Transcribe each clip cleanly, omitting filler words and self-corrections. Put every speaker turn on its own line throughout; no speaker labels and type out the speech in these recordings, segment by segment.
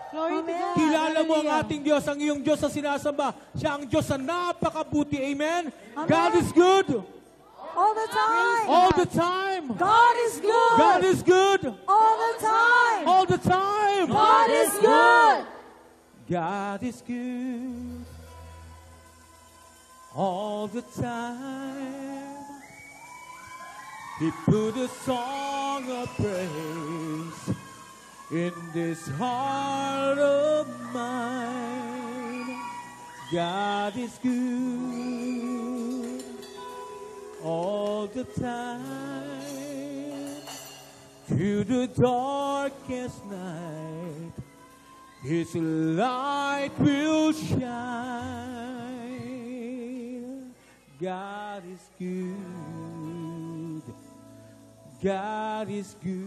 Glory to God.
Kilala mo ang
Hallelujah.
ating Diyos, ang iyong Diyos na sinasamba. Siya ang Diyos na napakabuti. Amen?
Amen.
God is good.
All the time.
All the time.
God is good.
God is good.
All the time.
All the time.
God is good.
God is good. All the time. He put a song of praise in this heart of mine. God is good all the time. Through the darkest night, His light will shine. God is good. God is good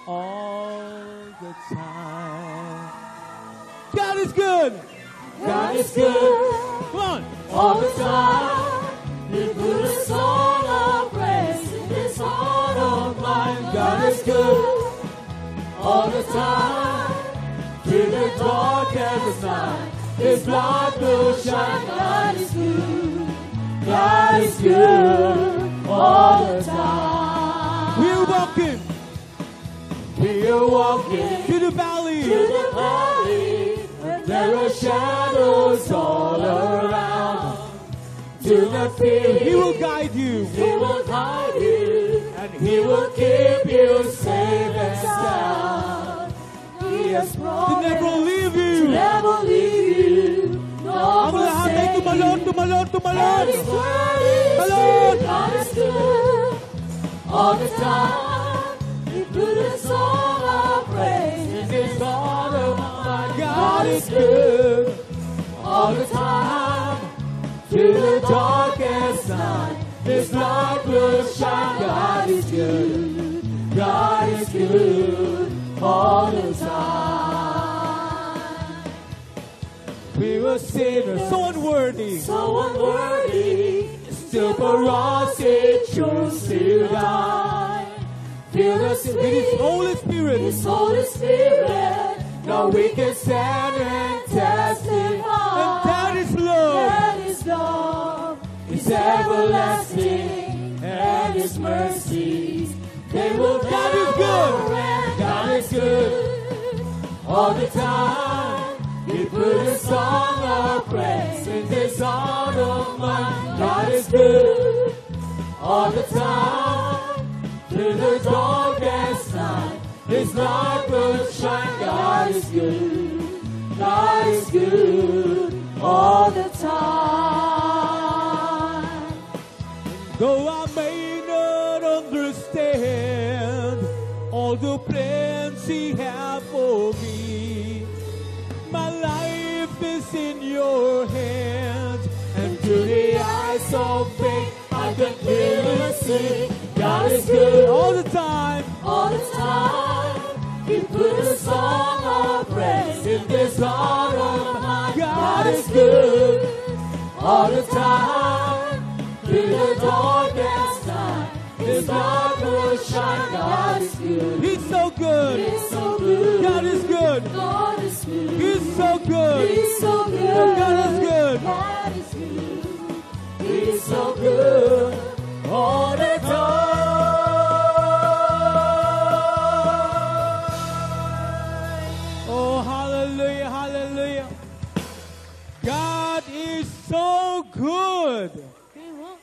all the time. God is good.
God is good.
Come on.
All the time. He put a song of praise in this heart of mine. God is good. All the time. Through the darkest night, His light will shine. God is good. God is good all the time.
We're walking
We are walking
to the valley.
to the valley, and there are shadows all around. Do not fear.
He will guide you.
He will guide you, and He will keep you safe and sound. He has
To
promised
never leave
to
you.
never leave you, nor
Ang lahat ay
forsake
tumalon,
you.
tumalon, tumalon.
God is good,
Talon.
God is good all the time. He put a song of praise in this heart of mine. God is good all the time. Through the darkest night, His light will shine. God is good. God is good all the time.
We were sinners, so unworthy.
So unworthy, still for us He chose to die. Fill us
With His Holy Spirit.
His Holy Spirit, now we can stand and testify.
And that is love.
That His love is everlasting, and His mercies, they will
God is good.
never end. God is good all the time. He put a song of praise in this heart of mine. God is good all the time. Through the darkest night, His light will shine. God is good. God is good all the time.
Though I may not understand all the plans He has for me, my life is in your hands, and through the eyes of faith I can clearly see God is good all the time.
All the time, He put a song of praise in this heart of mine. God is good all the time. Through the darkest night, His light will shine. God is good.
He's so good.
He's so good.
God is good.
God is good.
He's so good.
He's so good.
God is good.
God is good. He's so good all the time.
Oh, hallelujah, hallelujah. God is so good.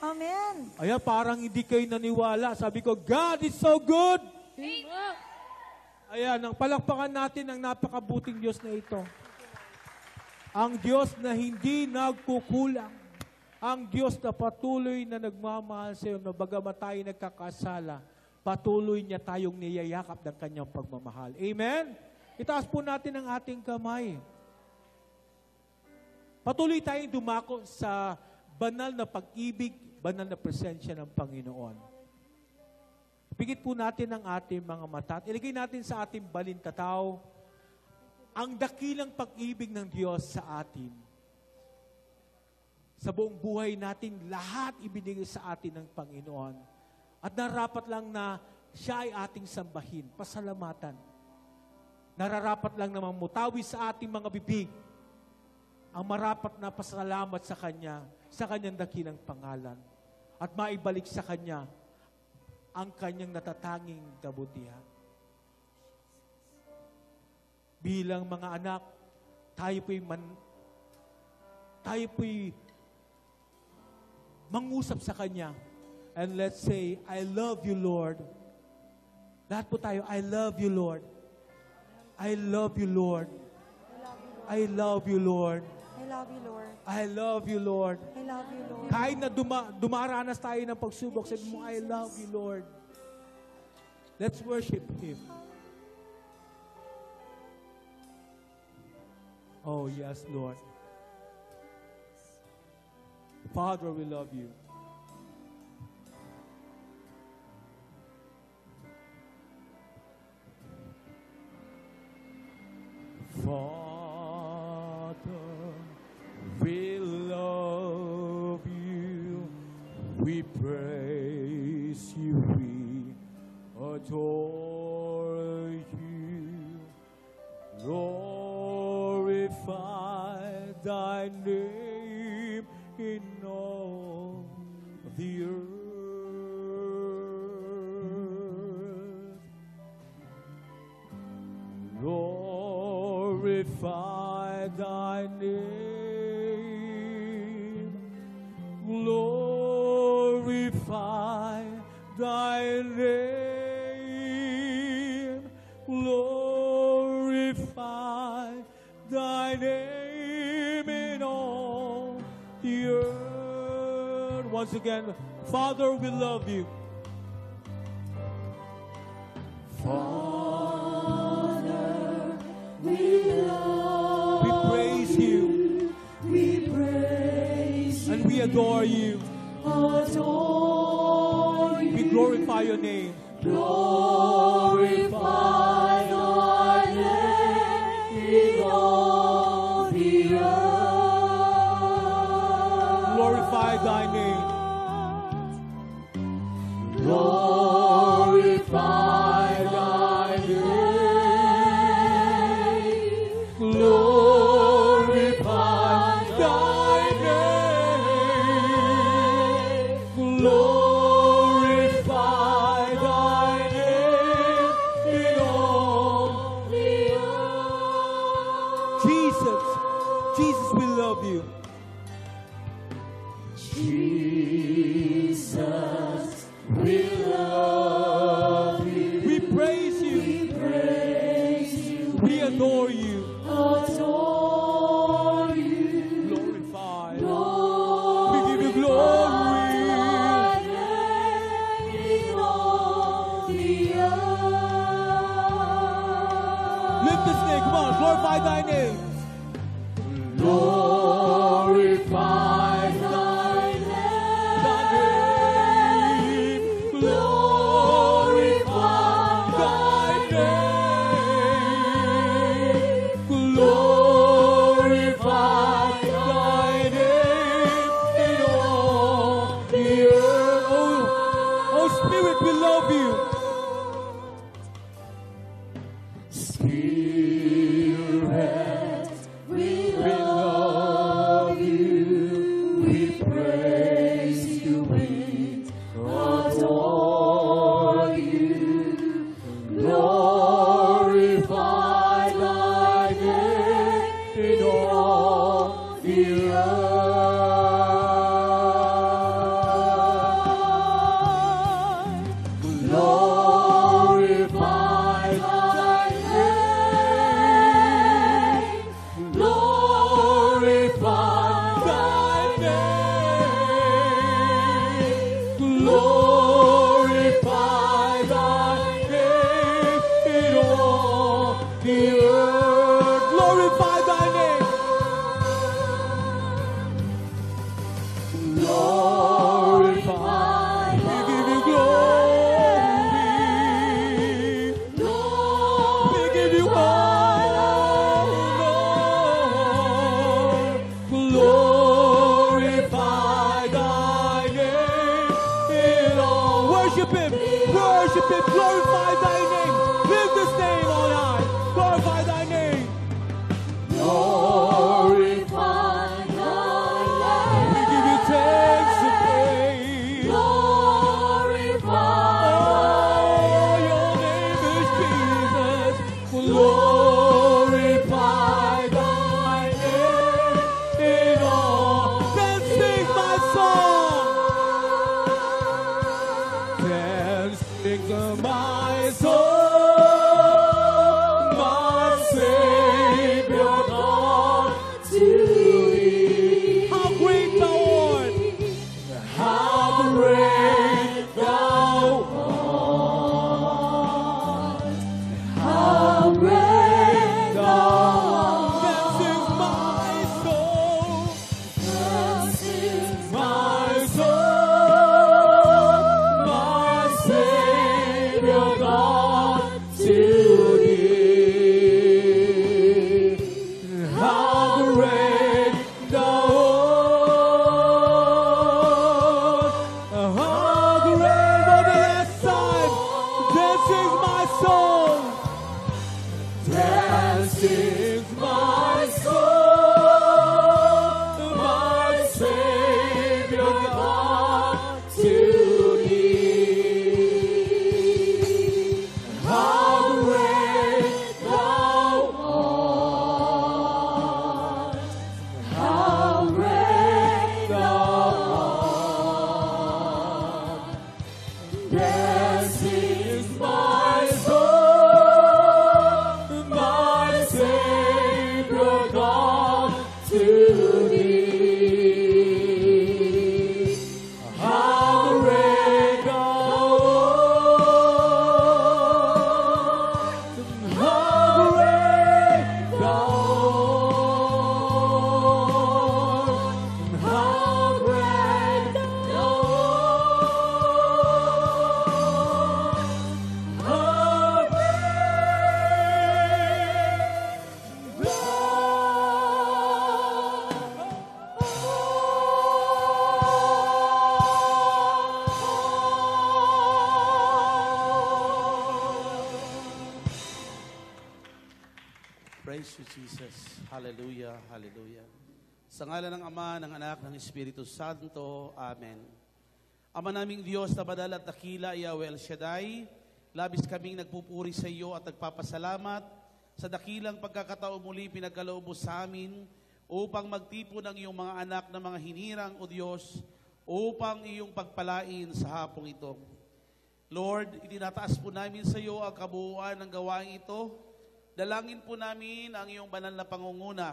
Amen.
Ayan, parang hindi kayo naniwala. Sabi ko, God is so good. Ayan, ang palakpakan natin ang napakabuting Diyos na ito. Ang Diyos na hindi nagkukulang. Ang Diyos na patuloy na nagmamahal sa iyo na bagamat tayo nagkakasala, patuloy niya tayong niyayakap ng kanyang pagmamahal. Amen? Itaas po natin ang ating kamay. Patuloy tayong dumako sa banal na pag-ibig, banal na presensya ng Panginoon. Pigit po natin ang ating mga mata at ilagay natin sa ating balintataw ang dakilang pag-ibig ng Diyos sa atin. Sa buong buhay natin, lahat ibinigay sa atin ng Panginoon. At narapat lang na siya ay ating sambahin, pasalamatan. nararapat lang naman mutawi sa ating mga bibig ang marapat na pasalamat sa Kanya, sa Kanyang dakilang pangalan, at maibalik sa Kanya ang Kanyang natatanging kabutihan. Bilang mga anak, tayo po'y mangusap sa Kanya. And let's say, I love you, Lord. Lahat po tayo, I love you, Lord. I love you, Lord. I love you, Lord.
I love you, Lord.
I love you, Lord.
I love you, Lord.
Kahit na dumaranas tayo ng pagsubok, sabi mo, I love you, Lord. Let's worship Him. Oh, yes, Lord. Father, we love you. Father, we love you. We praise you. We adore you. Glorify thy name in all the earth. Glorify thy name. Glorify thy name. Glorify thy name in all the earth. Once again, Father, we love you.
Father, we love
We praise you
we praise
and we adore you.
adore you,
We glorify your name.
glorify thy name in all the earth.
Glorify thy name.
Glorify thy name. Glorify thy name. Glorify thy name in all the earth.
Jesus, Jesus, we love you.
Jesus, we love you.
We praise you.
We praise you.
We adore you.
Adore you.
Glorify.
Glorify
We give you glory.
thy name in all the earth.
Lift this name. Come on, glorify thy name.
Glorify thy name. Glorify thy name. Glorify thy name in all the earth.
Oh, Spirit, we love you.
Spirit, we love you. We praise you. We adore you. Glorify thy name in all the earth. Glorify thy name. glorify thy name in all.
Then sing my song. Then sing my song, my Savior God,
To thee.
how great thou art.
How great thou art. How great thou art.
Then sing my soul,
This is
my
soul, my Savior God, to thee. How great thou art.
how great for the last time. Then sing my soul.
This is my soul, my Savior God, to thee. How great thou art. How great thou art. This is my soul, my Savior God, to thee. How great thou art. How great thou art. How great thou art.
Praise you, Jesus. Hallelujah, hallelujah. Sa ngalan ng Ama, ng Anak, ng Espiritu Santo. Amen. Ama naming Diyos na banal at dakila, Yahweh El Shaddai, labis kaming nagpupuri sa iyo at nagpapasalamat sa dakilang pagkakataon muli pinagkaloob mo sa amin upang magtipo ng iyong mga anak na mga hinirang, O Diyos, upang iyong pagpalain sa hapong ito. Lord, itinataas po namin sa iyo ang kabuuan ng gawain ito. Dalangin po namin ang iyong banal na pangunguna.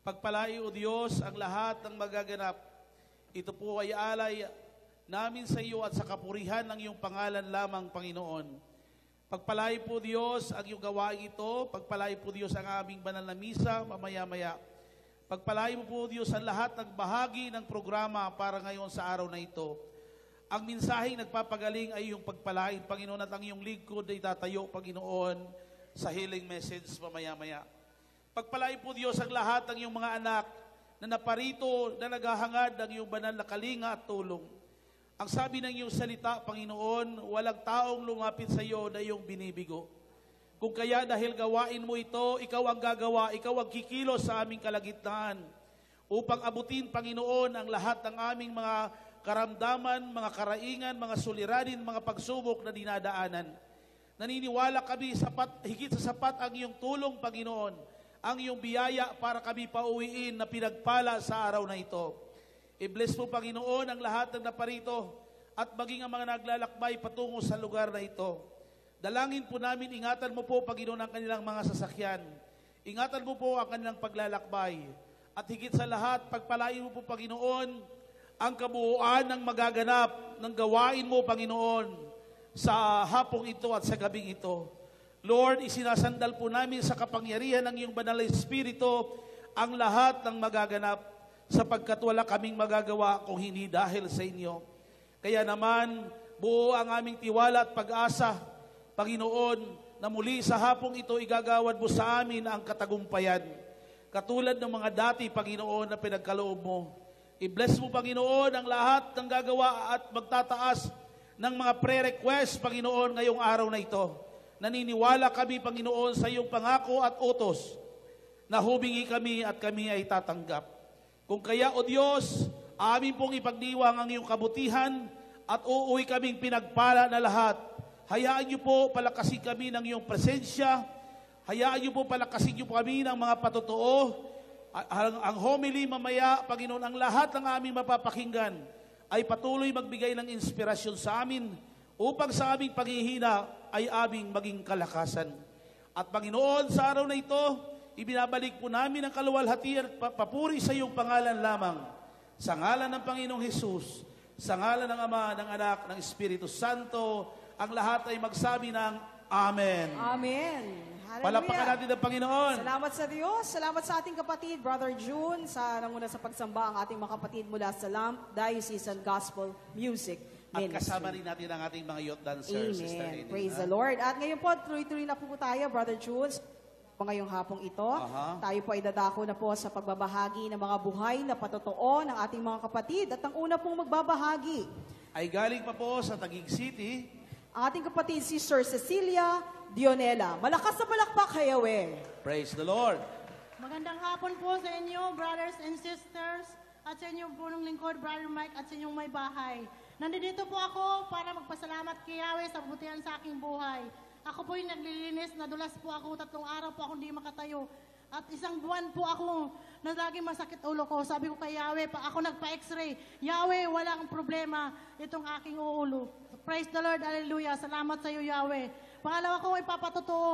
Pagpalai, O Diyos, ang lahat ng magaganap. Ito po ay alay namin sa iyo at sa kapurihan ng iyong pangalan lamang, Panginoon. Pagpalai po, Diyos, ang iyong gawain ito. Pagpalai po, Diyos, ang aming banal na misa mamaya-maya. Pagpalai mo po, Diyos, ang lahat ng bahagi ng programa para ngayon sa araw na ito. Ang mensaheng nagpapagaling ay iyong pagpalain, Panginoon, at ang iyong lingkod ay tatayo, Panginoon, sa healing message mamaya-maya. Pagpalain po, Diyos, ang lahat ng iyong mga anak na naparito, na naghahangad ng iyong banal na kalinga at tulong. Ang sabi ng iyong salita, Panginoon, walang taong lumapit sa iyo na iyong binibigo. Kung kaya dahil gawain mo ito, ikaw ang gagawa, ikaw ang kikilos sa aming kalagitnaan upang abutin, Panginoon, ang lahat ng aming mga karamdaman, mga karaingan, mga suliranin, mga pagsubok na dinadaanan. Naniniwala kami higit sa sapat ang iyong tulong, Panginoon, ang iyong biyaya para kami pauwiin na pinagpala sa araw na ito. I-bless mo, Panginoon, ang lahat ng naparito at maging ang mga naglalakbay patungo sa lugar na ito. Dalangin po namin, ingatan mo po, Panginoon, ang kanilang mga sasakyan. Ingatan mo po ang kanilang paglalakbay. At higit sa lahat, pagpalain mo po, Panginoon, ang kabuuan ng magaganap ng gawain mo, Panginoon, sa hapong ito at sa gabing ito. Lord, isinasandal po namin sa kapangyarihan ng iyong banal na Espiritu ang lahat ng magaganap sapagkat wala kaming magagawa kung hindi dahil sa inyo. Kaya naman, buo ang aming tiwala at pag-asa, Panginoon, na muli sa hapong ito igagawad mo sa amin ang katagumpayan. Katulad ng mga dati, Panginoon, na pinagkaloob mo. I-bless mo, Panginoon, ang lahat ng gagawa at magtataas ng mga pre-request, Panginoon, ngayong araw na ito. Naniniwala kami, Panginoon, sa iyong pangako at utos na humingi kami at kami ay tatanggap. Kung kaya, O Diyos, amin pong ipagdiwang ang iyong kabutihan at uuwi kaming pinagpala na lahat. Hayaan niyo po palakasin kami ng iyong presensya Hayaan niyo po, palakasin niyo po kami ng mga patotoo. Ang homily mamaya, Panginoon, ang lahat ng aming mapapakinggan ay patuloy magbigay ng inspirasyon sa amin upang sa aming paghihina ay aming maging kalakasan. At Panginoon, sa araw na ito, ibinabalik po namin ang kaluwalhatian at papuri sa iyong pangalan lamang. Sa ngalan ng Panginoong Hesus, sa ngalan ng Ama, ng Anak, ng Espiritu Santo, ang lahat ay magsabi ng Amen.
Amen.
Palapakan natin ang Panginoon.
Salamat sa Diyos. Salamat sa ating kapatid, Brother June, sa nanguna sa pagsamba ang ating mga kapatid mula sa LAMP Diocesan Gospel Music
At
Ministry.
kasama rin natin ang ating mga youth dancers, Sister
Amen.
Lady.
Praise the Lord. At ngayon po, tuloy-tuloy na po tayo, Brother June. Ngayong hapong ito, tayo po ay dadako na po sa pagbabahagi ng mga buhay na patotoo ng ating mga kapatid. At ang una pong magbabahagi
Ay galing pa po sa Taguig City.
ang ating kapatid, si Sir Cecilia Dionela. Malakas sa palakpak, Hayawe.
Praise the Lord.
Magandang hapon po sa inyo, brothers and sisters, at sa inyong punong lingkod, Brother Mike, at sa inyong may bahay. Nandito po ako para magpasalamat kay Yahweh sa kabutihan sa aking buhay. Ako po yung naglilinis, nadulas po ako, 3 araw po ako hindi makatayo. At 1 buwan po ako na laging masakit ulo ko. Sabi ko kay Yahweh, ako nagpa-x-ray. Yahweh, walang problema itong aking ulo. Praise the Lord, hallelujah. Salamat sa iyo, Yahweh. Pangalawa ko, ipapatotoo.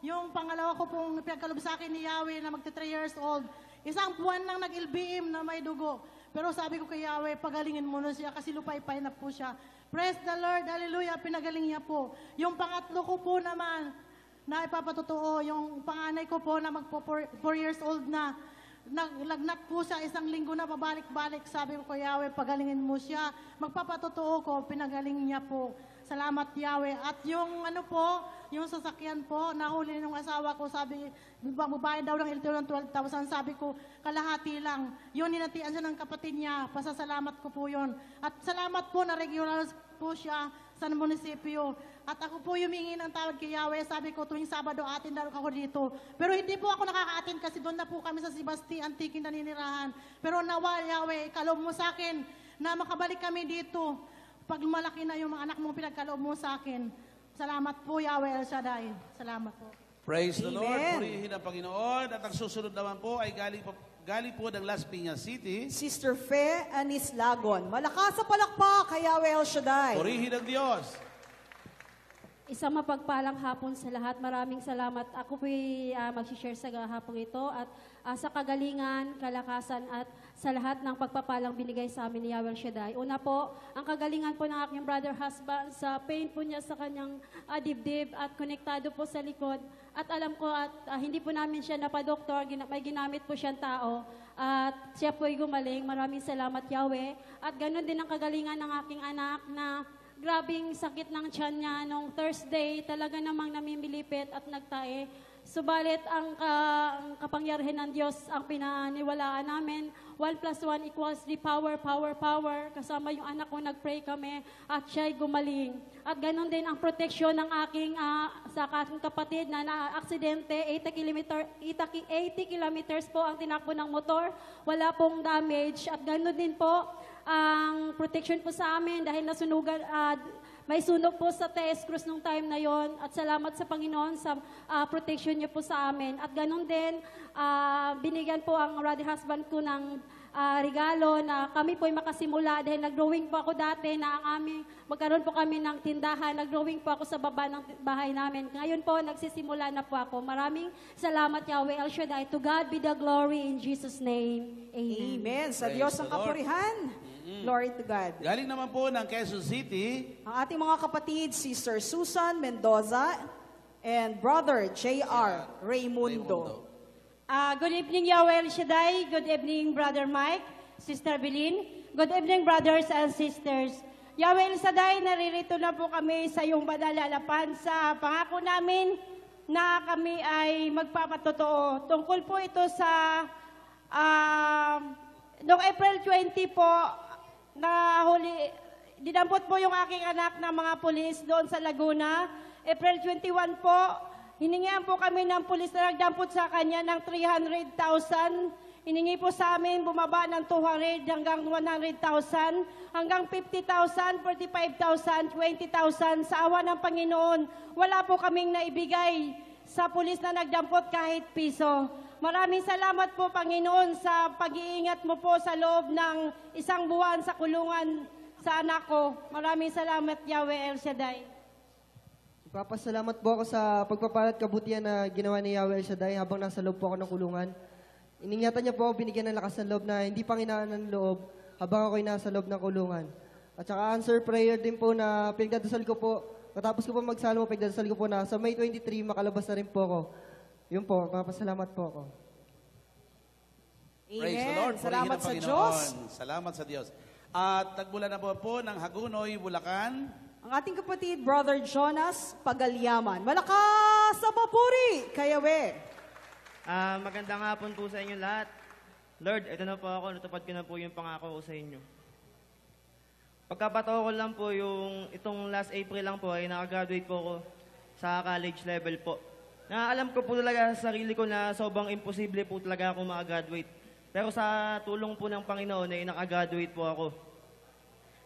Yung pangalawa ko pong pinagkalob sa akin ni Yahweh na magti 3 years old. 1 buwan nang nag-LBM na may dugo. Pero sabi ko kay Yahweh, pagalingin mo na siya kasi lupay-pay na po siya. Praise the Lord, hallelujah, pinagaling niya po. Yung pangatlo ko po naman, na ipapatotoo, yung panganay ko po na magpo 4 years old na, naglagnat po siya 1 linggo na pabalik-balik. Sabi ko kay Yahweh, pagalingin mo siya. Magpapatotoo ko, pinagaling niya po. Salamat Yahweh. At yung ano po, yung sasakyan po, nahuli ng asawa ko, sabi, babayad daw ng LTO ng 12,000. Sabi ko, kalahati lang. Yun, ninatian siya ng kapatid niya. Pasasalamat ko po yun. At salamat po na regular po siya sa munisipyo. At ako po humingi ng tawad kay Yahweh. Sabi ko, tuwing Sabado, atin daw ako dito. Pero hindi po ako nakaka-atin kasi doon na po kami sa Sibasti, Antiquing naninirahan. Pero nawa, Yahweh, kaloob mo sa akin na makabalik kami dito. Pag malaki na yung mga anak mo, pinagkaloob mo sa akin. Salamat po, Yahweh El Shaddai. Salamat po.
Praise the Lord.
Amen.
Purihin ang Panginoon. At ang susunod naman po ay galing po ng Las Piñas City.
Sister Fe Anis Lagon. Malakas sa palakpak, Hayawe El Shaddai.
Purihin ang Diyos.
Isang mapagpalang hapon sa lahat. Maraming salamat. Ako po'y mag-share sa hapong ito at sa kagalingan, kalakasan at sa lahat ng pagpapalang binigay sa amin ni Yahweh Shaddai. Una po, ang kagalingan po ng aking brother husband sa pain po niya sa kanyang dibdib at konektado po sa likod. At alam ko at hindi po namin siya napadoktor, may ginamit po siyang tao at siya po'y gumaling. Maraming salamat Yahweh. At ganoon din ang kagalingan ng aking anak na grabing sakit ng tiyan niya nung Thursday, talaga namang namimilipit at nagtae. Subalit ang kapangyarihan ng Diyos ang pinaniwalaan namin. 1 + 1 = 3 power. Kasama yung anak ko, nag-pray kami at siya'y gumaling. At ganoon din ang proteksyon ng sa aking kapatid na na-aksidente. 80 kilometers po ang tinakbo ng motor. Wala pong damage. At ganoon din po ang protection po sa amin dahil nasunugan, may sunog po sa TS Cruz nung time na yon. At salamat sa Panginoon sa protection niyo po sa amin. At ganun din, binigyan po ang brother husband ko ng regalo na kami po ay makasimula dahil nag-drawing po ako dati na magkaroon po kami ng tindahan. Nag-drawing po ako sa baba ng bahay namin. Ngayon po, nagsisimula na po ako. Maraming salamat Yahweh El Shaddai. To God be the glory in Jesus' name. Amen.
Amen. Sa
Praise
Diyos
the
ang
Lord.
kapurihan. Glory to God.
Galing naman po ng Quezon City.
Ang ating mga kapatid, Sister Susan Mendoza and Brother J.R. Raimundo.
Good evening, Yahweh El Shaddai. Good evening, Brother Mike, Sister Bilin. Good evening, brothers and sisters. Yahweh El Shaddai, naririto na po kami sa iyong badalalapan sa pangako namin na kami ay magpapatotoo. Tungkol po ito sa noong April 20 po, dinampot po yung aking anak ng mga pulis doon sa Laguna. April 21 po, hiningihan po kami ng pulis na nagdampot sa kanya ng 300,000. Hiningi po sa amin, bumaba ng 200 hanggang 100,000, hanggang 50,000, 45,000, 20,000. Sa awa ng Panginoon, wala po kaming naibigay sa pulis na nagdampot kahit piso. Maraming salamat po, Panginoon, sa pag-iingat mo po sa loob ng isang buwan sa kulungan sa anak ko. Maraming salamat, Yahweh El Shaddai.
Papasalamat po ako sa pagpapalat kabutihan na ginawa ni Yahweh El Shaddai habang nasa loob po ako ng kulungan. Iningatan niya po, binigyan ng lakas ng loob na hindi panghinaan ng loob habang ako'y nasa loob ng kulungan. At saka answer prayer din po na pinagdadasal ko po. Matapos ko po magsalmo, pinagdadasal ko po na sa May 23, makalabas na rin po ako. Yun po, papasalamat po ako.
Amen.
Praise the Lord.
Salamat
Purihin
sa
ang
Diyos.
Panginoon. Salamat sa Diyos. At nagmula na po ng Hagunoy, Bulacan.
Ang ating kapatid, Brother Jonas Pagalyaman. Malakas sa papuri, Kayawe.
Magandang hapon po sa inyo lahat. Lord, ito na po ako. Natupad ko na po yung pangako ko sa inyo. Pagkapataw ko lang po itong last April lang po ay nakagraduate po ako sa college level po. Alam ko po talaga sa sarili ko na sobrang imposible po talaga ako makagraduate. Pero sa tulong po ng Panginoon ay nakagraduate po ako.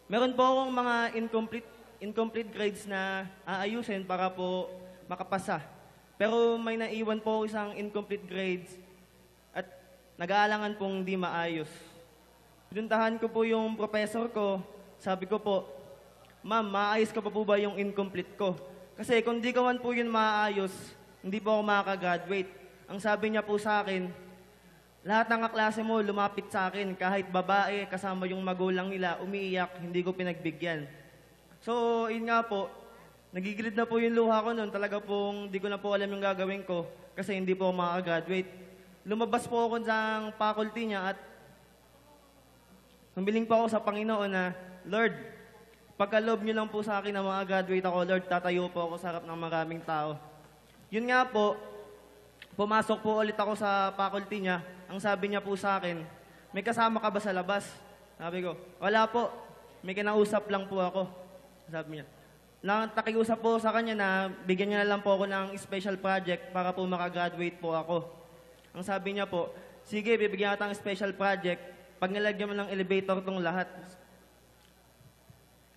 Meron po akong mga incomplete grades na aayusin para po makapasa. Pero may naiwan po isang incomplete grades at nag-aalangan pong hindi maayos. Pinuntahan ko po yung professor ko, sabi ko po, Ma'am, maayos ka pa po ba yung incomplete ko? Kasi kung di ko man po yun maayos, hindi po ako makakagraduate. Ang sabi niya po sa akin, lahat ng kaklase mo lumapit sa akin, kahit babae, kasama yung magulang nila, umiiyak, hindi ko pinagbigyan. So, yun nga po, nagigilid na po yung luha ko noon. Talaga pong di ko na po alam yung gagawin ko kasi hindi po ako makakagraduate. Lumabas po ako sa faculty niya at humiling po ako sa Panginoon na, Lord, pagkaloob niyo lang po sa akin na makagraduate ako, Lord, tatayo po ako sa harap ng maraming tao. Yun nga po, pumasok po ulit ako sa faculty niya. Ang sabi niya po sa akin, may kasama ka ba sa labas? Sabi ko, wala po. May kinausap lang po ako. Sabi niya. Nakiusap po sa kanya na bigyan niya na lang po ako ng special project para po makagraduate po ako. Ang sabi niya po, sige, bibigyan kita ng special project pag nilagyan mo ng elevator tong lahat.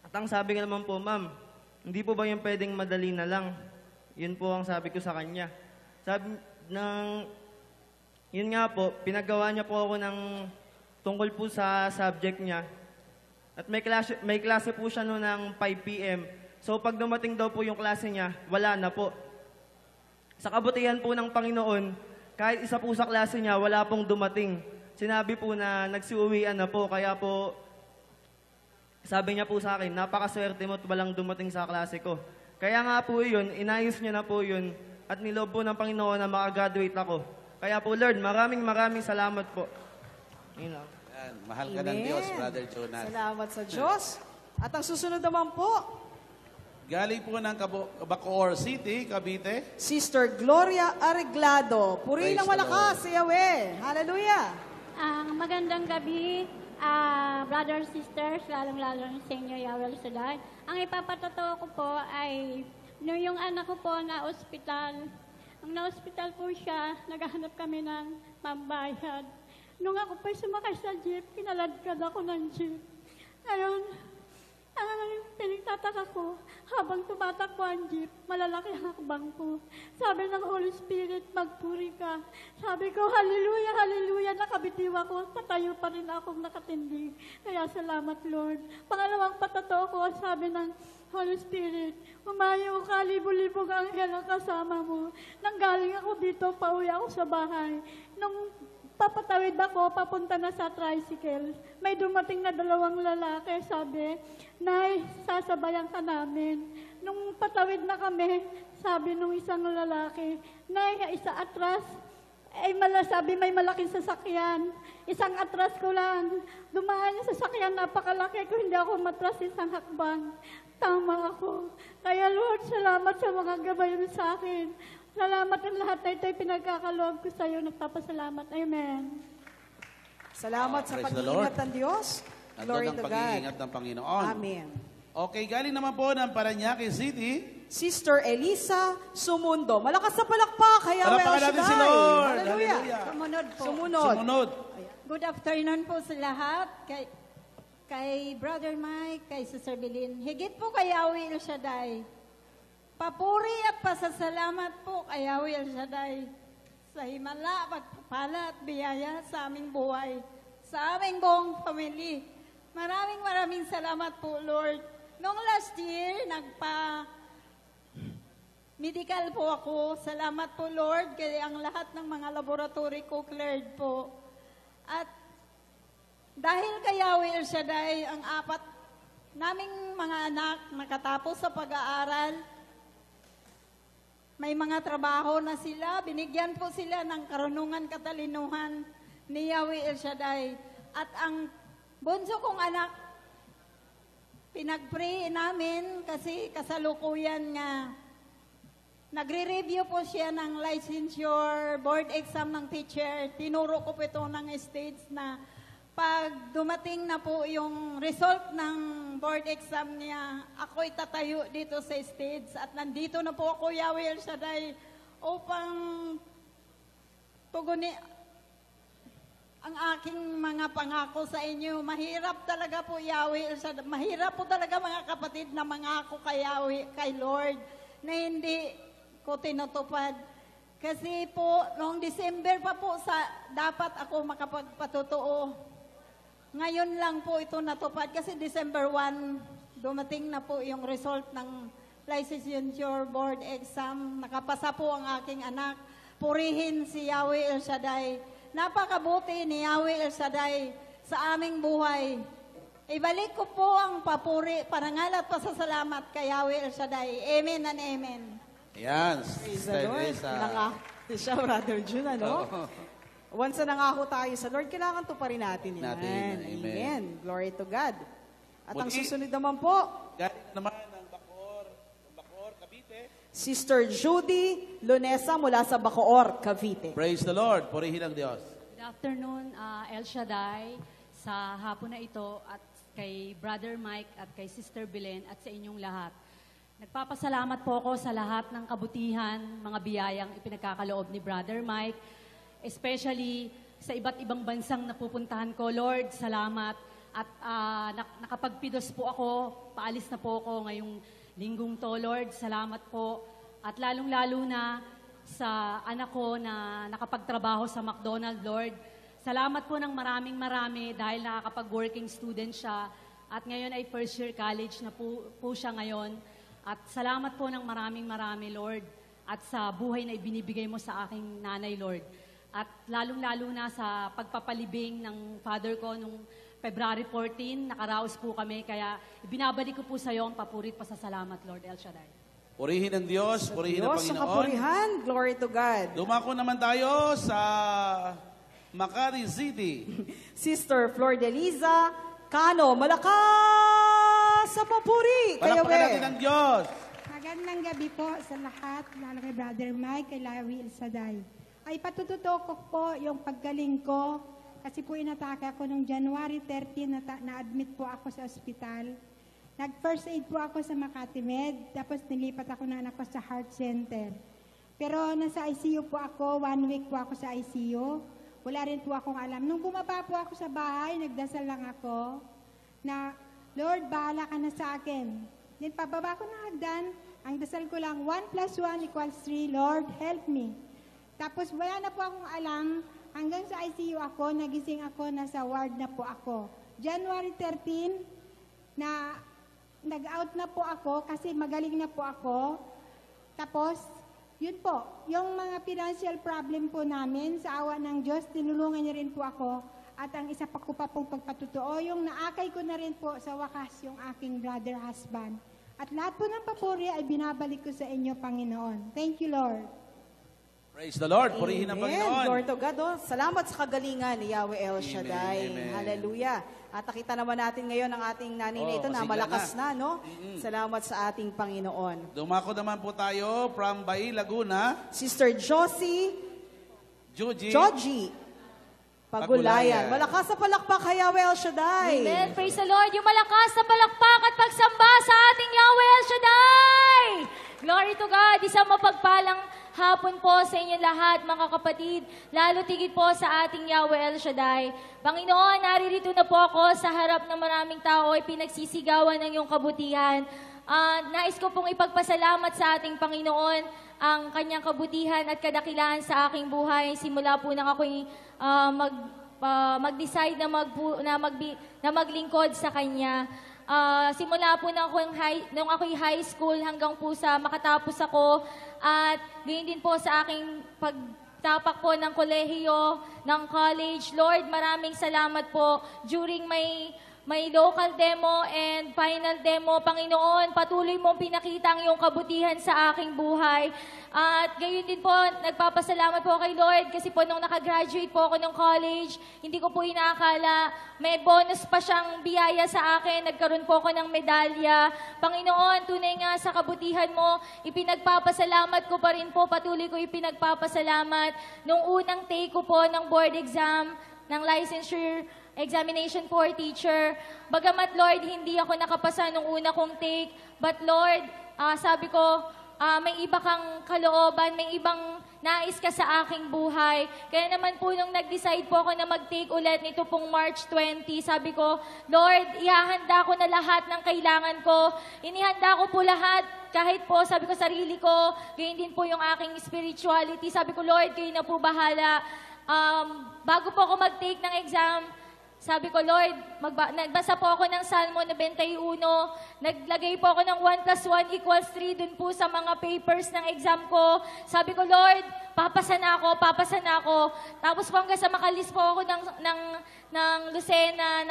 At ang sabi nga naman po, ma'am, hindi po ba yung pwedeng madali na lang? Yun po ang sabi ko sa kanya. Sabi yun nga po, pinagawa niya po ako ng tungkol po sa subject niya. At may klase po siya noon ng 5 p.m. So pag dumating daw po yung klase niya, wala na po. Sa kabutihan po ng Panginoon, kahit isa po sa klase niya, wala pong dumating. Sinabi po na nagsiuwian na po, kaya po, sabi niya po sa akin, napakaswerte mo at walang dumating sa klase ko. Kaya nga po yun, inayos niya na po yun, at niloob po ng Panginoon na makagraduate ako. Kaya po, Lord, maraming salamat po. Yun lang.
Yan, mahal ka ng
Amen.
Diyos, Brother Jonas.
Salamat sa Diyos. At ang susunod naman po,
Galing po ng Bacoor City, Cavite.
Sister Gloria Arreglado. Purihin
Praise
ng malakas, Yahweh. Hallelujah.
Magandang gabi, brothers, sisters, lalong-lalo sa inyo, Yahweh Shaddai. Ang ipapatotoo ko po ay, yung anak ko po na ospital, ang na-ospital po siya, naghahanap kami ng mambayad. Nung ako po sumakay sa jeep, kinaladkad ako ng jeep. Ngayon, ang pinagtataka ko, habang tumatakbo ang jeep, malalaki ang hakbang ko. Sabi ng Holy Spirit, magpuri ka. Sabi ko, hallelujah, hallelujah, nakabitiw ako, patayo pa rin akong nakatindig. Kaya salamat, Lord. Pangalawang patotoo ko, sabi ng Holy Spirit, umayo ka, libo-libong anghel ang kasama mo. Nang galing ako dito, pauwi ako sa bahay. Nung papatawid ako, papunta na sa tricycle. May dumating na 2 lalaki, sabi, Nay, sasabayan ka namin. Nung patawid na kami, sabi nung isang lalaki, Nay, isa atras, sabi may malaking sasakyan. Isang atras ko lang. Dumaan yung sasakyan, napakalaki ko, hindi ako matras isang hakbang. Tama ako. Kaya Lord, salamat sa mga gabay mo sa akin. Salamat ang lahat na ito'y pinagkakaloob ko sa iyo. Nagpapasalamat. Amen.
Salamat sa
Praise the
pag-iingat
Lord.
ng Diyos. Glory
Nandun ang
to God.
pag-iingat ng Panginoon.
Amen.
Okay, galing naman po ng Parañaque City.
Sister Elisa Sumundo. Malakas sa palakpak. Kaya
Palakpakan natin si Lord.
Hallelujah.
Sumunod po.
Sumunod.
Good afternoon po sa lahat. Kay Brother Mike, kay Sister Bilin. Higit po kay Yahweh El Shaddai. Papuri at pasasalamat po kay Yahweh El Shaddai sa himala, pagpapala at biyaya sa aming buhay, sa aming buong family. Maraming salamat po, Lord. Noong last year, medical po ako. Salamat po, Lord, kaya ang lahat ng mga laboratory ko cleared po. At dahil kay Yahweh El Shaddai, ang 4 naming mga anak nakatapos sa pag-aaral, may mga trabaho na sila, binigyan po sila ng karunungan katalinuhan ni Yahweh El Shaddai. At ang bunso kong anak, pinag-pray namin kasi kasalukuyan nga nagre-review po siya ng licensure board exam ng teacher. Tinuro ko po ito ng stage na pag dumating na po yung result ng board exam niya, ako'y tatayo dito sa stage at nandito na po ako, Yahweh El Shaddai, upang tugunin ang aking mga pangako sa inyo. Mahirap talaga po, Yahweh El Shaddai. Mahirap po talaga, mga kapatid, na mangako kay Yahweh, kay Lord, na hindi ko tinutupad. Kasi po, noong December pa po, dapat ako makapagpatotoo. Ngayon lang po ito natupad kasi December 1, dumating na po yung result ng licensure board exam. Nakapasa po ang aking anak. Purihin si Yahweh El Shaddai. Napakabuti ni Yahweh El Shaddai sa aming buhay. Ibalik ko po ang papuri, parangal at pasasalamat kay Yahweh El Shaddai. Amen and amen.
Yan,
Praise the
Sister
Lord.
Teresa.
Nangako siya, Brother Jun, ano? Once na nangako tayo sa Lord, kailangan to pa rin natin yan. Amen. Glory to God. At ang susunod naman po,
galing naman ng Bacoor, Cavite.
Sister Judy Lunesa mula sa Bacoor, Cavite.
Praise the Lord. Purihin ang Diyos.
Good afternoon, El Shaddai, sa hapon na ito at kay Brother Mike at kay Sister Belen at sa inyong lahat. Nagpapasalamat po ako sa lahat ng kabutihan, mga biyayang ipinagkakaloob ni Brother Mike, especially sa iba't ibang bansang napupuntahan ko. Lord, salamat. At nakapagpidos po ako, paalis na po ako ngayong linggong to. Lord, salamat po. At lalong-lalo na sa anak ko na nakapagtrabaho sa McDonald's, Lord. Salamat po ng marami dahil nakakapag-working student siya. At ngayon ay first year college na po siya ngayon. At salamat po ng marami, Lord. At sa buhay na ibinibigay mo sa aking nanay, Lord. At lalong-lalo na sa pagpapalibing ng father ko nung February 14, nakaraos po kami. Kaya ibinabalik ko po sa iyo ang papurit pasasalamat, Lord El Shaddai.
Purihin ang Diyos, purihin ang
Diyos, sa
Panginoon.
kapurihan. Glory to God.
Dumako naman tayo sa Makati City.
Sister Flor de Liza Cano, malakas sa papuri.
Palakpakan natin ang Diyos.
Magandang gabi po sa lahat, lalo kay Brother Mike, kay Yahweh El Shaddai. Ay patututo ko po yung paggaling ko kasi po inatake ako nung January 13 na-admit po ako sa ospital. Nag-first aid po ako sa Makati Med, tapos nilipat ako na anak ko sa Heart Center. Pero nasa ICU po ako, 1 week po ako sa ICU. Wala rin po akong alam. Nung bumaba po ako sa bahay, nagdasal lang ako na, Lord, bahala ka na sa akin. Then pababa ko ng hagdan, ang dasal ko lang, 1 + 1 = 3, Lord, help me. Tapos wala na po akong alam, hanggang sa ICU ako, nagising ako, nasa ward na po ako. January 13, na nag-out na po ako kasi magaling na po ako. Tapos, yun po, yung mga financial problem po namin, sa awa ng Diyos, tinulungan niya rin po ako. At ang isa pa ko pa pong pagpatutuo, yung naakay ko na rin po sa wakas yung aking brother husband. At lahat po ng papuri ay binabalik ko sa inyo, Panginoon. Thank you, Lord.
Praise the Lord. Purihin ang Panginoon.
Glory to God. Oh. Salamat sa kagalingan ni Yahweh El Shaddai.
Amen.
Hallelujah. At nakita naman natin ngayon ang ating nanay na ito na malakas na, no? Salamat sa ating Panginoon.
Dumako naman po tayo from Bai, Laguna.
Sister Josie
Joji
Pagulayan. Malakas sa palakpak kay Yahweh El Shaddai.
Amen. Praise the Lord. Yung malakas na palakpak at pagsamba sa ating Yahweh El Shaddai. Glory to God. Isang mapagpalang hapon po sa inyo lahat, mga kapatid. Lalo tigit po sa ating Yahweh El Shaddai. Panginoon, naririto na po ako sa harap ng maraming tao ay pinagsisigawan ng iyong kabutihan. nais ko pong ipagpasalamat sa ating Panginoon ang kanyang kabutihan at kadakilaan sa aking buhay. Simula po nang ako'y mag-decide na maglingkod sa kanya. Simula po nung ako'y high school hanggang po sa makatapos ako, at gayon din po sa aking pagtapak po ng kolehiyo, ng college. Lord, maraming salamat po. During may local demo and final demo, Panginoon, patuloy mong pinakita ang iyong kabutihan sa aking buhay. At gayon din po, nagpapasalamat po kay Lord kasi po nung nakagraduate po ako ng college, hindi ko po inaakala, may bonus pa siyang biyaya sa akin, nagkaroon po ako ng medalya. Panginoon, tunay nga sa kabutihan mo, ipinagpapasalamat ko pa rin po, patuloy ko ipinagpapasalamat. Nung unang take ko po ng board exam, ng licensure examination for teacher. Bagamat Lord, hindi ako nakapasa nung una kong take. But Lord, sabi ko, may iba kang kalooban, may ibang nais ka sa aking buhay. Kaya naman po nung nag-decide po ako na mag-take ulit nito pong March 20, sabi ko, Lord, ihahanda ko na lahat ng kailangan ko. Inihanda ko po lahat. Kahit po, sabi ko sarili ko, gayon din po yung aking spirituality. Sabi ko, Lord, kayo na po bahala. Bago po ako mag-take ng exam, sabi ko, Lord, nagbasa po ako ng Salmo 91, naglagay po ako ng 1 + 1 = 3 dun po sa mga papers ng exam ko. Sabi ko, Lord, papasa na ako. Tapos po hanggang sa makalis po ako ng Lucena,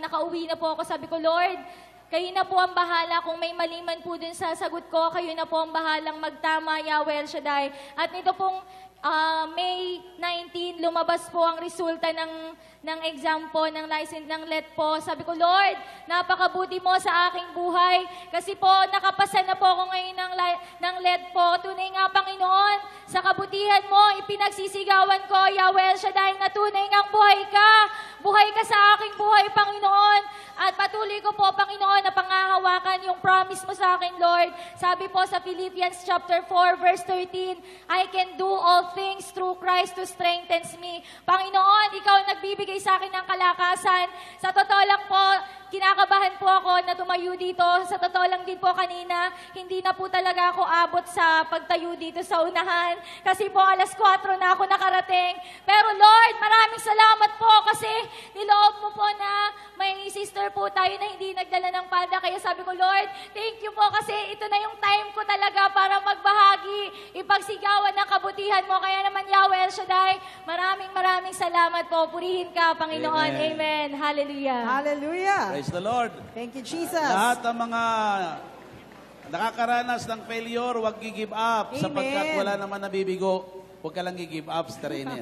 nakauwi na po ako. Sabi ko, Lord, kayo na po ang bahala. Kung may mali man po dun sa sagot ko, kayo na po ang bahalang magtama, Yahweh El Shaddai. At nito pong May 19, lumabas po ang resulta ng exam po, ng license, ng LET po. Sabi ko, Lord, napakabuti mo sa aking buhay. Kasi po, nakapasa na po ako ngayon ng LET po. Tunay nga, Panginoon, sa kabutihan mo, ipinagsisigawan ko, Yahweh El Shaddai, na tunay ngang buhay ka. Buhay ka sa aking buhay, Panginoon. At patuloy ko po, Panginoon, na pangahawakan yung promise mo sa akin, Lord. Sabi po sa Philippians chapter 4, verse 13, I can do all things through Christ who strengthens me. Panginoon, ikaw ang nagbibigay sa akin ng kalakasan. Sa totoo lang po, kinakabahan po ako na tumayo dito. Sa totoo lang din po kanina, hindi na po talaga ako abot sa pagtayo dito sa unahan. Kasi po alas 4 na ako nakarating. Pero Lord, maraming salamat po kasi niloob mo po na may sister po tayo na hindi nagdala ng pada. Kaya sabi ko, Lord, thank you po kasi ito na yung time ko talaga para magbahagi, ipagsigawan ng kabutihan mo. Kaya naman, Yahweh El Shaddai, maraming salamat po. Purihin ka, Panginoon. Amen. Hallelujah.
Hallelujah.
Praise the Lord.
Thank you, Jesus.
Lahat ng mga nakakaranas ng failure, huwag gi-give up.
Amen.
Sapagkat wala naman nabibigo. Huwag ka lang gi-give up, Sister Inen.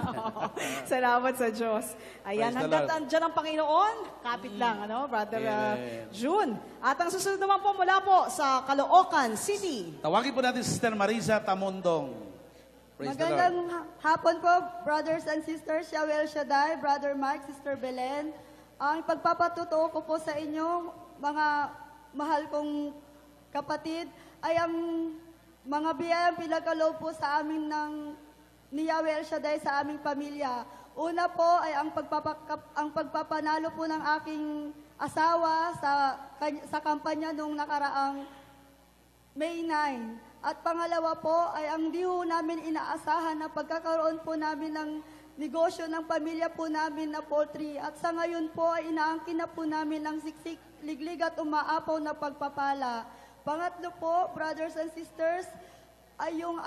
Salamat sa Diyos. Ayan,
Praise the
hanggat
Lord.
andyan ang Panginoon, kapit lang, Brother
Amen.
June. At ang susunod naman po mula po sa Caloocan City.
Tawagin po natin si Sister Marisa Tamundong. Praise the Lord.
Magandang hapon po, brothers and sisters, Yahweh El Shaddai, Brother Mike, Sister Belen. Ang pagpapatutuo ko po sa inyo, mga mahal kong kapatid, ay ang mga biyayang pinagkaloob po sa amin ni Yahweh El Shaddai sa aming pamilya. Una po ay ang pagpapanalo po ng aking asawa sa kampanya nung nakaraang May 9. At pangalawa po ay ang di ho namin inaasahan na pagkakaroon po namin ng negosyo ng pamilya po namin na poultry. At sa ngayon po ay inaangkin na po namin ng siksik, liglig at umaapaw na pagpapala. Pangatlo po, brothers and sisters, ay yung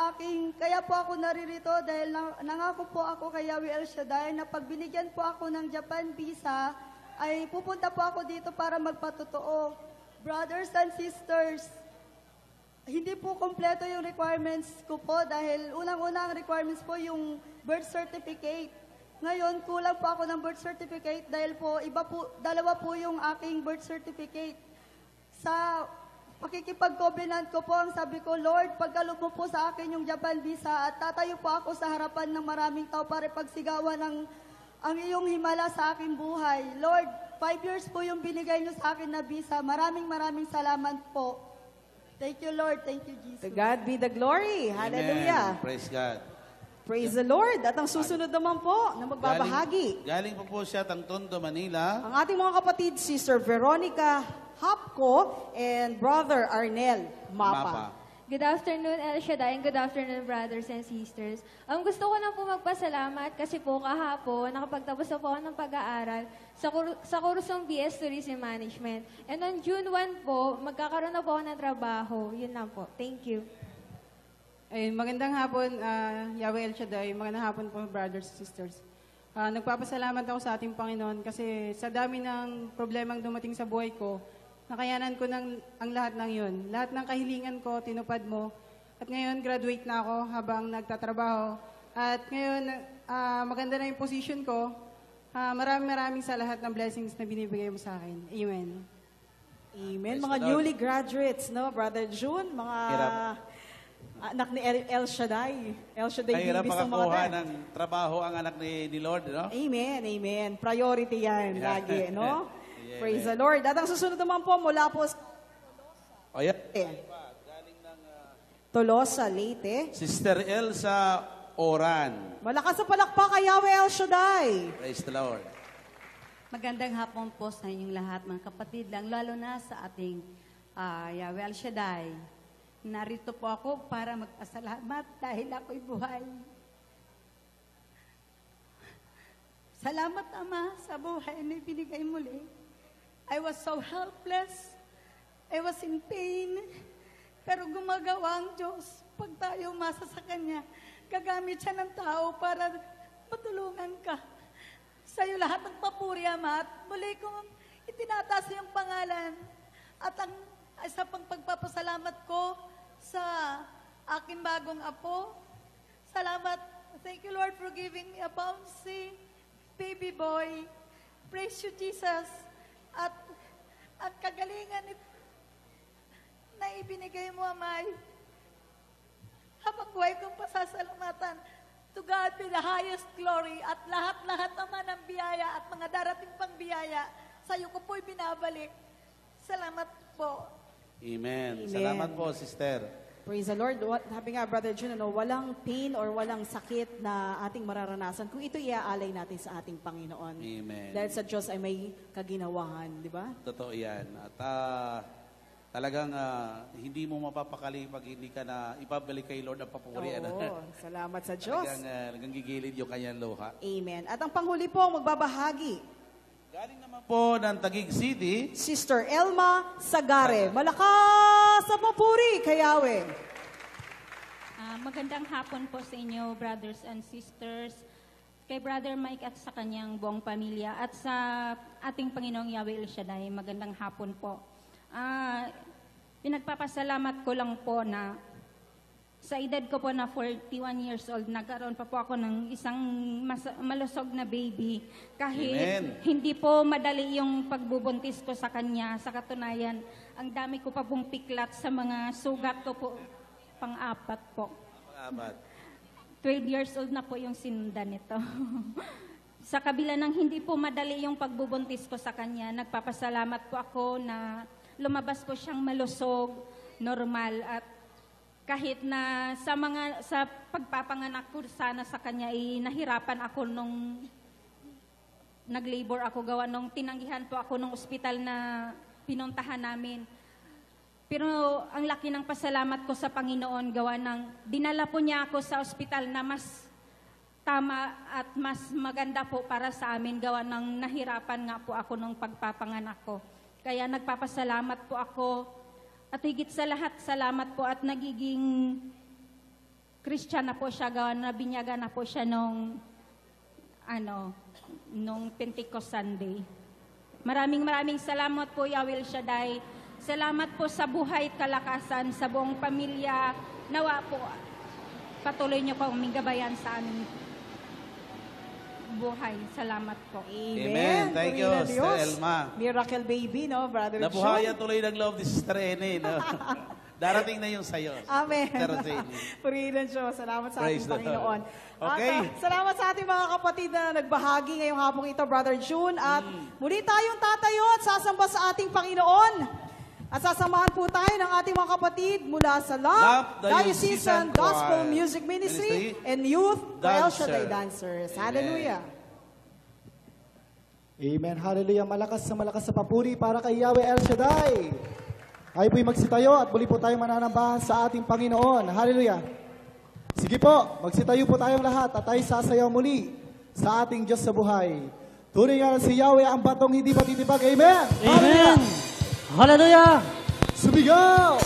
kaya po ako naririto dahil nangako po ako kay Yahweh El Shaddai na pag binigyan po ako ng Japan visa, ay pupunta po ako dito para magpatotoo. Brothers and sisters, hindi po kompleto yung requirements ko po dahil unang-unang requirements po yung birth certificate. Ngayon, kulang po ako ng birth certificate dahil po dalawa po yung aking birth certificate. Sa pakikipag-covenant ko po, ang sabi ko, Lord, pagkaloob mo po sa akin yung Japan visa at tatayo po ako sa harapan ng maraming tao para pagsigawan ang iyong himala sa aking buhay. Lord, 5 years po yung binigay niyo sa akin na visa. Maraming salamat po. Thank you, Lord. Thank you, Jesus.
To God be the glory. Hallelujah.
Amen. Praise God.
Praise the Lord. At ang susunod naman po na magbabahagi.
Galing po siya Tondo, Manila.
Ang ating mga kapatid, Sister Veronica Hapco, and Brother Arnel
Mapa.
Good afternoon, El Shaddai, and good afternoon, brothers and sisters. Gusto ko na po magpasalamat kasi po kahapon, nakapagtapos na po ako ng pag-aaral sa kursong BS Tourism Management. And on June 1 po, magkakaroon na po ako ng trabaho. Yun lang po. Thank you.
Ay, magandang hapon, Yahweh El Shaddai. Magandang hapon po, brothers and sisters. Nagpapasalamat ako sa ating Panginoon kasi sa dami ng problemang dumating sa buhay ko, nakayanan ko ang lahat ng yun. Lahat ng kahilingan ko, tinupad mo. At ngayon, graduate na ako habang nagtatrabaho. At ngayon, maganda na yung position ko. Maraming sa lahat ng blessings na binibigay mo sa akin. Amen.
Amen. Mga newly graduates, no? Brother June, mga anak ni El Shaddai. El Shaddai
Mahirap
babies ng mga
makakuha
dad.
ng trabaho ang anak ni Lord, no?
Amen, amen. Priority yan lagi, no?
Yeah,
Praise the Lord. At ang susunod naman po mula po sa
O yan.
Tolosa, Leyte.
Sister Elsa Oran.
Malakas sa palakpak kay Yahweh El Shaddai.
Praise the Lord.
Magandang hapon po sa inyong lahat, mga kapatid lang, lalo na sa ating Yahweh El Shaddai. Narito po ako para magpasalamat dahil ako'y buhay. Salamat, Ama, sa buhay na ibinigay muli. I was so helpless. I was in pain. Pero gumagawa ang Diyos pag tayo umasa sa Kanya. Gagamit siya ng tao para matulungan ka. Sa iyo lahat ng papuri, Ama, at muli kong itinataas yung pangalan. At ang isa pang pagpapasalamat ko sa aking bagong apo. Salamat. Thank you, Lord, for giving me a bouncy baby boy. Praise you, Jesus. At ang kagalingan na ibinigay mo, Amay, habang buhay kong pasasalamatan, to God be the highest glory at lahat-lahat naman ng biyaya at mga darating pang biyaya, sa iyo ko po'y binabalik. Salamat po.
Amen.
Amen.
Salamat po, sister.
Praise the Lord. Sabi nga, Brother June, walang pain or walang sakit na ating mararanasan kung ito iaalay natin sa ating Panginoon.
Amen.
Dahil sa Diyos ay may kaginawahan, di ba?
Totoo yan. At talagang hindi mo mapapakali pag hindi ka na ipabalik kay Lord ang papurian.
Oo, salamat sa Diyos.
Talagang gigilid yung kanyang luha.
Amen. At ang panghuli po, magbabahagi.
Galing naman po ng Taguig City,
Sister Elma Sagare. Malakas sa papuri kay Yahweh.
Magandang hapon po sa inyo, brothers and sisters, kay Brother Mike at sa kanyang buong pamilya, at sa ating Panginoong Yahweh El Shaddai. Magandang hapon po. Pinagpapasalamat ko lang po na sa edad ko po na 41 years old, nagkaroon pa po ako ng isang malusog na baby. Kahit
Amen.
hindi po madali yung pagbubuntis ko sa kanya. Sa katunayan, ang dami ko pa pong piklat sa mga sugat ko po. Pang-apat po.
Pang-apat.
12 years old na po yung sinundan nito. Sa kabila ng hindi po madali yung pagbubuntis ko sa kanya, nagpapasalamat po ako na lumabas po siyang malusog, normal, at kahit na sa pagpapanganak ko sana sa kanya, nahirapan ako nung nag-labor ako, gawa nung tinanggihan po ako nung ospital na pinuntahan namin. Pero ang laki ng pasalamat ko sa Panginoon, gawa ng dinala po niya ako sa ospital na mas tama at mas maganda po para sa amin, gawa ng nahirapan nga po ako nung pagpapanganak ko. Kaya nagpapasalamat po ako. At higit sa lahat, salamat po at nagiging Christian na po siya, gawa na binyaga na po siya nung Pentecost Sunday. Maraming salamat po, Yahweh El Shaddai. Salamat po sa buhay at kalakasan sa buong pamilya. Nawa po, patuloy niyo po gabayan sa aming buhay. Salamat po.
Amen. Thank you, Sister Elma.
Miracle baby, no, Brother John?
Nabuhayan tuloy ng love ni Sister Ene, no? Darating na yung sayo.
Amen.
Sister
Purihin ng Diyos. Salamat sa
Praise
ating
the Lord.
Panginoon.
Okay.
At salamat sa ating mga kapatid na nagbahagi ngayong hapong ito, Brother June. At muli tayong tatayo at sasamba sa ating Panginoon. At sasamahan po tayo ng ating mga kapatid mula sa Love Diocesan Gospel Music Ministry and Youth El Shaddai Dancers. Hallelujah.
Amen. Hallelujah. Malakas na papuri para kay Yahweh El Shaddai. Tayo po'y magsitayo at muli po tayong mananambahan sa ating Panginoon. Hallelujah. Sige po, magsitayo po tayong lahat at tayo sasayaw muli sa ating Diyos sa buhay. Tunay nga si Yahweh ang batong hindi patitibag. Amen.
Amen. Hallelujah.
Sumigaw!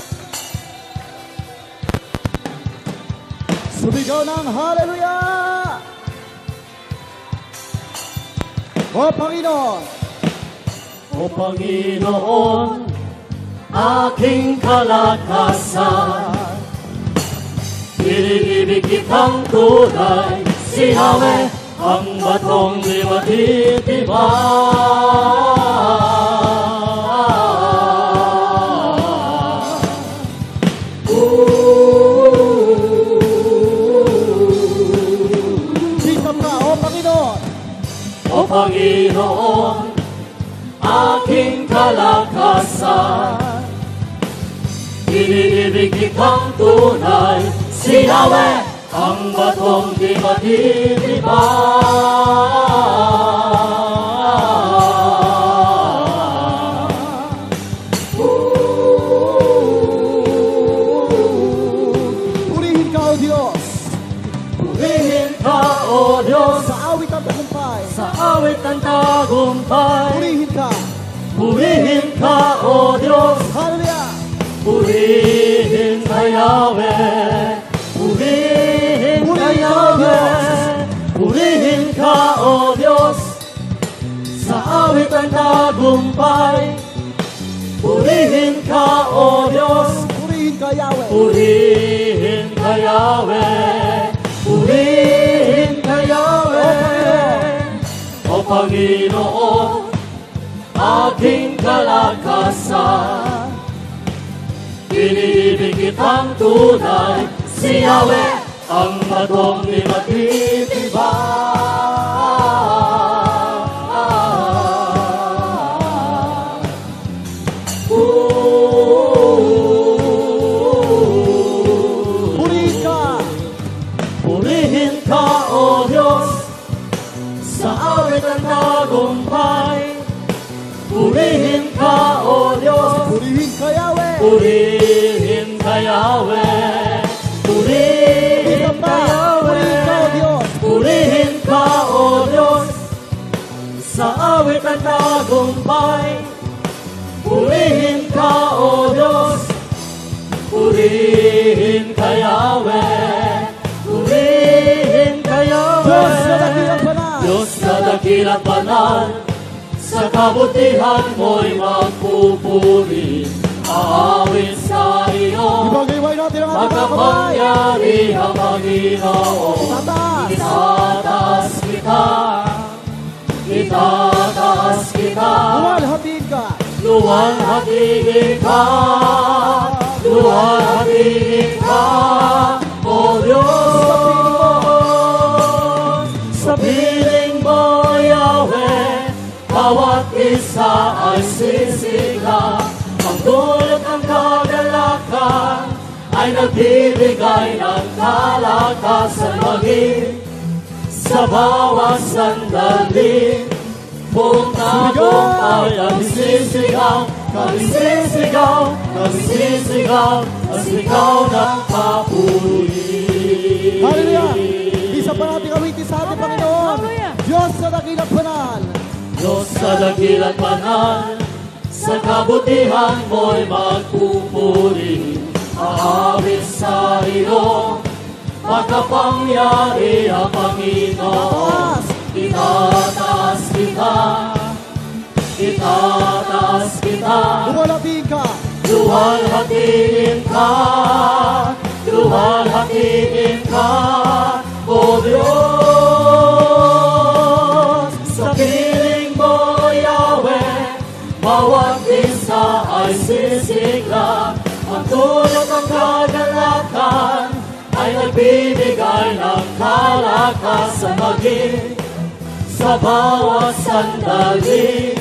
Sumigaw ng hallelujah! O Panginoon!
O Panginoon, aking kalakasan, pinag-ibig kitang tunay, si Yahweh ang batong di matitibag. O Panginoon, aking kalakasan, pinag-ibig kitang tunay, si Yahweh ang batong di matitibag.
Purihin ka, O Diyos!
Purihin ka, O Diyos!
Sa awit ang tagumpay!
Sa awit ng tagumpay.
Purihin ka!
Purihin ka, O Diyos!
Hallelujah!
Purihin ka, Yahweh! Purihin ka, Yahweh! Purihin ka, O Diyos! Sa awit ng tagumpay. Purihin ka, O Diyos!
Purihin ka, Yahweh!
Purihin ka, Yahweh! Purihin ka, Yahweh! O Panginoon, aking kalakasan, pinag-ibig kitang tunay, si Yahweh ang batong di matitibag.
Purihin ka!
Purihin ka, O Diyos, sa awit ng tagumpay. Purihin ka, O Diyos.
Purihin ka, Yahweh!
Purihin ka, Yahweh. Purihin ka, Yahweh. Purihin ka, O Diyos, sa awit ng tagumpay. Purihin ka, O Diyos. Purihin ka, Yahweh. Purihin ka, Yahweh. Diyos na dakilang banal, sa kabutihan mo'y magpupuri, aawit sa iyo.
Ibagayway natin ang ating
magkapangyarihang Panginoon. Itataas kita, itataas kita.
Luwalhatiin ka.
Luwalhatiin ka, luwalhatiin ka, O Diyos. Sa piling mo, Yahweh, bawat isa ay sisigla. Ang dulot ng kagalakan ay nagbibigay ng kalakasan maging sa bawat sandali. Buong tagumpay ang sisigaw, kami sisigaw, kami sisigaw, ang sigaw ng papuri.
Hallelujah! Isa pa natin awitin sa ating Panginoon. Diyos sa dakilang banal.
Diyos sa dakilang banal, sa kabutihan mo'y magpupuri, aawit sa iyo, makapangyari ang Panginoon. Itataas kita, itataas kita.
Luwalhatiin ka.
Luwalhatiin ka, luwalhatiin ka, O Diyos. Sa piling mo, Yahweh, bawat isa ay sisigla. Ang tulot ng kagalakan ay nagbibigay ng kalakasan maging sa bawat sandali.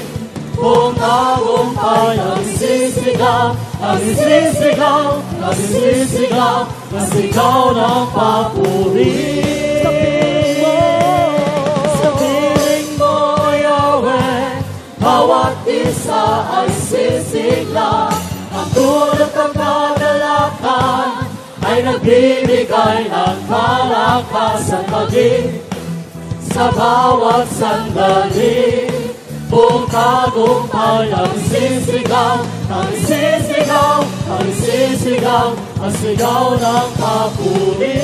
Buong tagumpay ang sisigaw, ang sisigaw, ang sisigaw, ang sigaw ng papuri. Sa piling mo, Yahweh, nagbibigay ng kalakasan maging sa bawat sandali. Buong tagumpay ang sisigaw, ang sisigaw, ang sisigaw, ang sigaw ng papuri.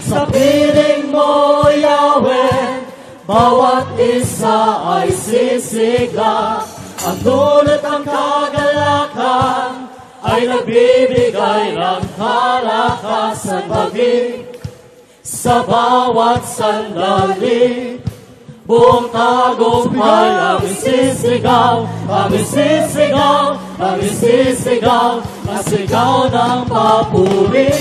Sa piling mo, Yahweh, bawat isa ay sisigla. Ang dulot ng kagalakan ay nagbibigay ng kalakasan maging sa bawat sandali. Buong tagumpay ang isisigaw, ang isisigaw, ang isisigaw, ang sigaw ng papuri.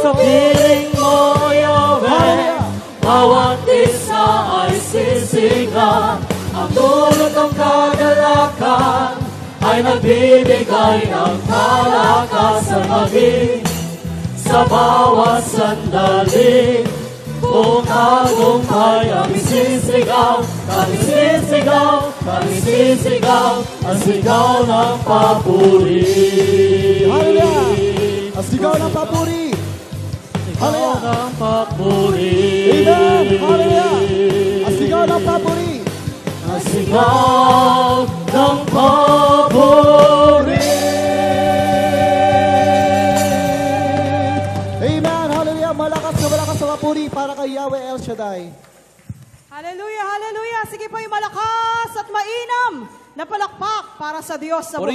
Sa piling mo, Yahweh, bawat isa ay sisigla. Ang dulot ng kagalakan ay nagbibigay ng kalakasan maging sa bawat sandali. Buong tagumpay ang isisigaw, ang isisigaw, ang isisigaw, ang sigaw ng papuri.
Hallelujah! Ang sigaw ng papuri.
Hallelujah! Ng papuri.
Amen! Hallelujah! Ang sigaw ng papuri.
Ang sigaw ng papuri.
Amen! Hallelujah! Malakas na papuri para kay Yahweh El Shaddai.
Hallelujah, hallelujah. Sige po yung malakas at mainam na palakpak para sa Diyos sa buhay.